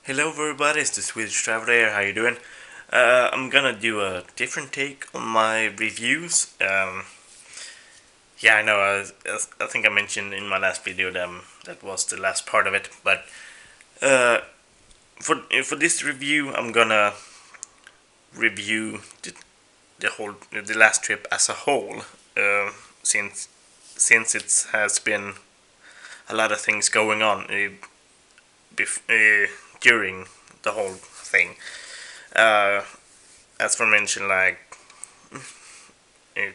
Hello everybody, it's the Swedish Traveler. How you doing? I'm gonna do a different take on my reviews. I know. I think I mentioned in my last video that was the last part of it. But uh, for this review, I'm gonna review the last trip as a whole. Since it has been a lot of things going on during the whole thing. Uh, as for mentioned, like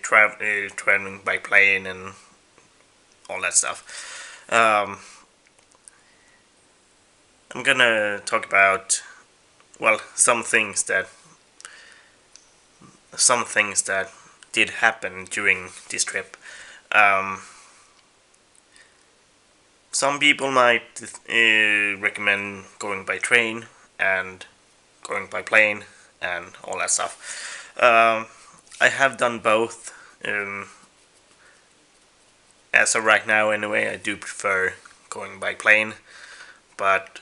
traveling by plane and all that stuff. I'm gonna talk about some things that did happen during this trip. Um, some people might recommend going by train and going by plane and all that stuff. I have done both. As of right now, anyway, I do prefer going by plane, but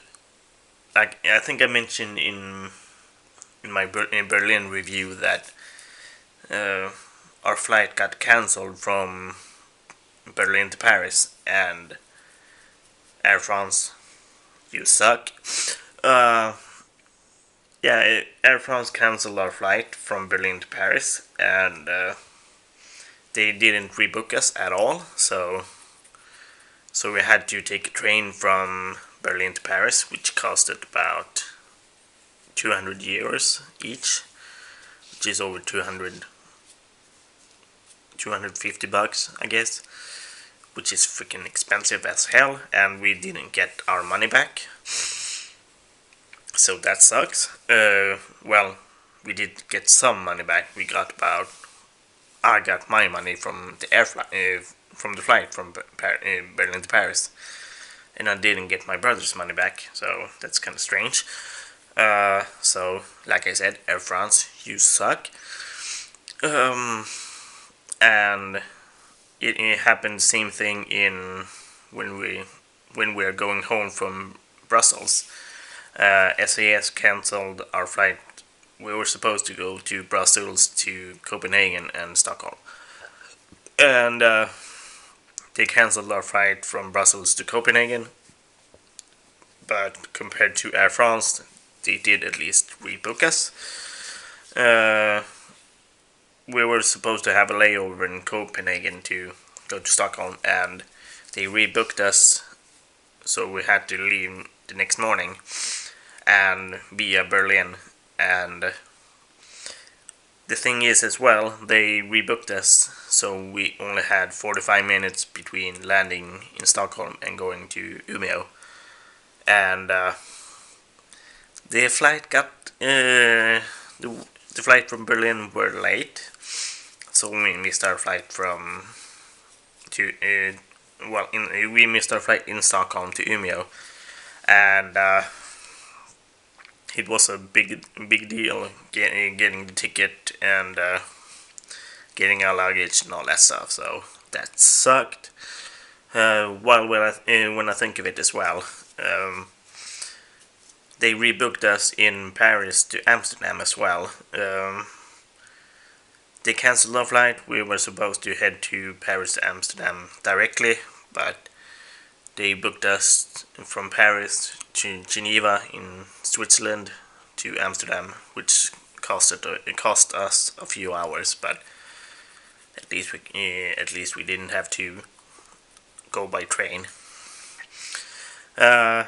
I think I mentioned in my Berlin review that uh, our flight got cancelled from Berlin to Paris, and Air France, you suck. Uh, Air France cancelled our flight from Berlin to Paris, and they didn't rebook us at all. So we had to take a train from Berlin to Paris, which costed about 200 euros each, which is over 250 bucks, I guess, which is freaking expensive as hell, and we didn't get our money back. So that sucks. We did get some money back. I got my money from the from the flight from Berlin to Paris, and I didn't get my brother's money back. So that's kind of strange. So like I said, Air France, you suck. Um, and it happened same thing in when we are going home from Brussels. SAS cancelled our flight. We were supposed to go to Brussels, to Copenhagen and Stockholm, and they cancelled our flight from Brussels to Copenhagen. But compared to Air France, they did at least rebook us. Uh, we were supposed to have a layover in Copenhagen to go to Stockholm, and they rebooked us, so we had to leave the next morning and via Berlin. And the thing is, as well, they rebooked us, so we only had 45 minutes between landing in Stockholm and going to Umeå. And the flight the flight from Berlin were late, so we missed our flight we missed our flight in Stockholm to Umeå, and it was a big deal getting the ticket and getting our luggage and all that stuff. So that sucked. When I think of it as well, they rebooked us in Paris to Amsterdam as well. They cancelled our flight. We were supposed to head to Paris to Amsterdam directly, but they booked us from Paris to Geneva in Switzerland to Amsterdam, which cost us a few hours, but at least we didn't have to go by train. Uh,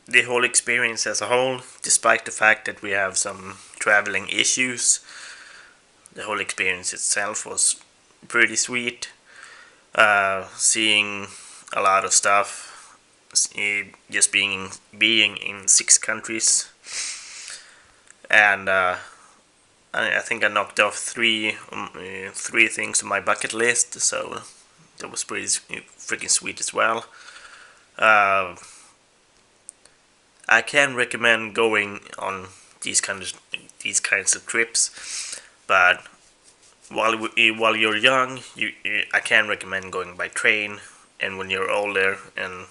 the whole experience as a whole, despite the fact that we have some traveling issues, the whole experience itself was pretty sweet. Seeing a lot of stuff, just being in 6 countries, and I think I knocked off three things on my bucket list, so that was pretty freaking sweet as well. Uh, I can recommend going on these kinds of trips, but while you're young, I can recommend going by train, and when you're older and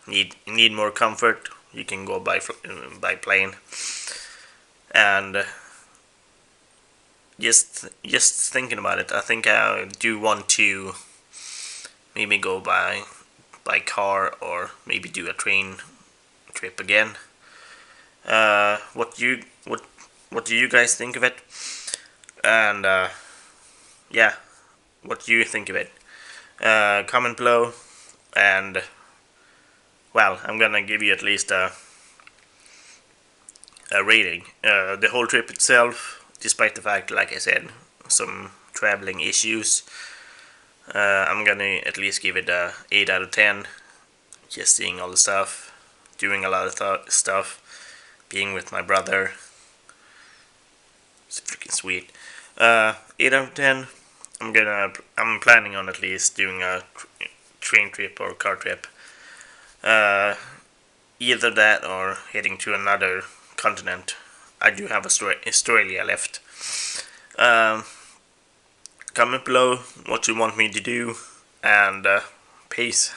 need more comfort, you can go by plane. And just thinking about it, I think I do want to maybe go by car, or maybe do a train trip again. What do you guys think of it? And yeah, what do you think of it? Comment below, and well, I'm gonna give you at least a rating. The whole trip itself, despite the fact, like I said, some traveling issues, I'm gonna at least give it a 8 out of 10. Just seeing all the stuff, doing a lot of stuff, being with my brother. It's freaking sweet. 8 out of 10. I'm planning on at least doing a train trip or car trip. Either that or heading to another continent. I do have Australia left. Comment below what you want me to do, and peace.